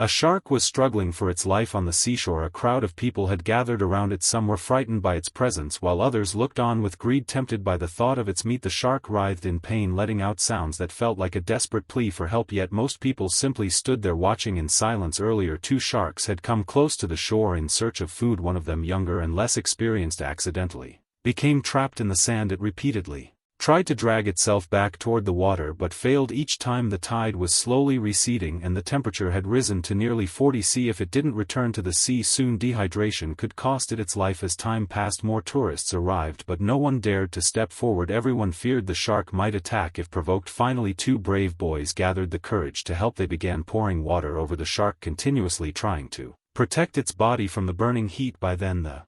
A shark was struggling for its life on the seashore. A crowd of people had gathered around it. Some were frightened by its presence while others looked on with greed, tempted by the thought of its meat. The shark writhed in pain, letting out sounds that felt like a desperate plea for help, yet most people simply stood there watching in silence. Earlier, two sharks had come close to the shore in search of food. One of them, younger and less experienced, accidentally became trapped in the sand. It repeatedly tried to drag itself back toward the water but failed each time. The tide was slowly receding and the temperature had risen to nearly 40 C. If it didn't return to the sea soon, dehydration could cost it its life. As time passed, more tourists arrived, but no one dared to step forward. Everyone feared the shark might attack if provoked. Finally, two brave boys gathered the courage to help. They began pouring water over the shark, continuously trying to protect its body from the burning heat. By then the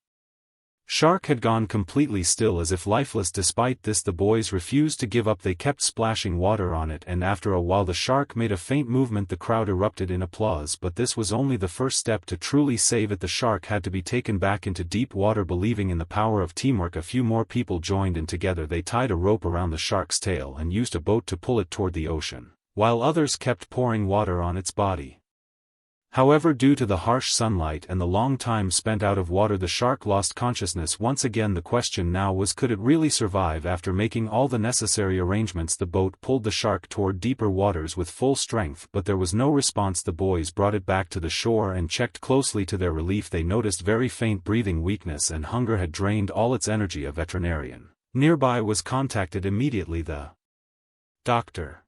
shark had gone completely still, as if lifeless. Despite this, the boys refused to give up. They kept splashing water on it, and after a while the shark made a faint movement. The crowd erupted in applause, but this was only the first step to truly save it. The shark had to be taken back into deep water. Believing in the power of teamwork, a few more people joined in. Together they tied a rope around the shark's tail and used a boat to pull it toward the ocean, while others kept pouring water on its body. However, due to the harsh sunlight and the long time spent out of water, the shark lost consciousness once again. The question now was, could it really survive? After making all the necessary arrangements, the boat pulled the shark toward deeper waters with full strength, but there was no response. The boys brought it back to the shore and checked closely. To their relief, they noticed very faint breathing, weakness and hunger had drained all its energy. A veterinarian nearby was contacted. Immediately the doctor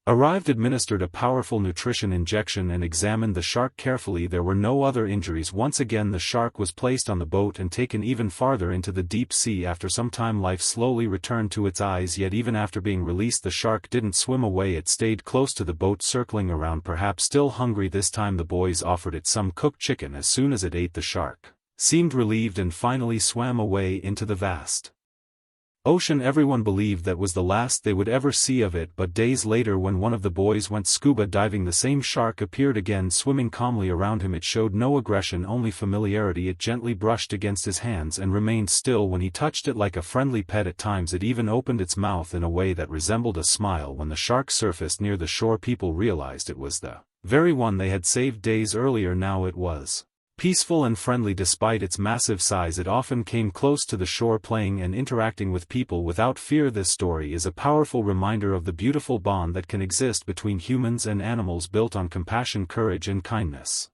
arrived, administered a powerful nutrition injection and examined the shark carefully. There were no other injuries. Once again the shark was placed on the boat and taken even farther into the deep sea. After some time, life slowly returned to its eyes, yet even after being released the shark didn't swim away. It stayed close to the boat, circling around, perhaps still hungry. This time the boys offered it some cooked chicken. As soon as it ate, the shark seemed relieved and finally swam away into the vast ocean. Everyone believed that was the last they would ever see of it, but days later, when one of the boys went scuba diving, the same shark appeared again, swimming calmly around him. It showed no aggression, only familiarity. It gently brushed against his hands and remained still when he touched it, like a friendly pet. At times it even opened its mouth in a way that resembled a smile. When the shark surfaced near the shore, people realized it was the very one they had saved days earlier. Now it was peaceful and friendly. Despite its massive size, it often came close to the shore, playing and interacting with people without fear. This story is a powerful reminder of the beautiful bond that can exist between humans and animals, built on compassion, courage and kindness.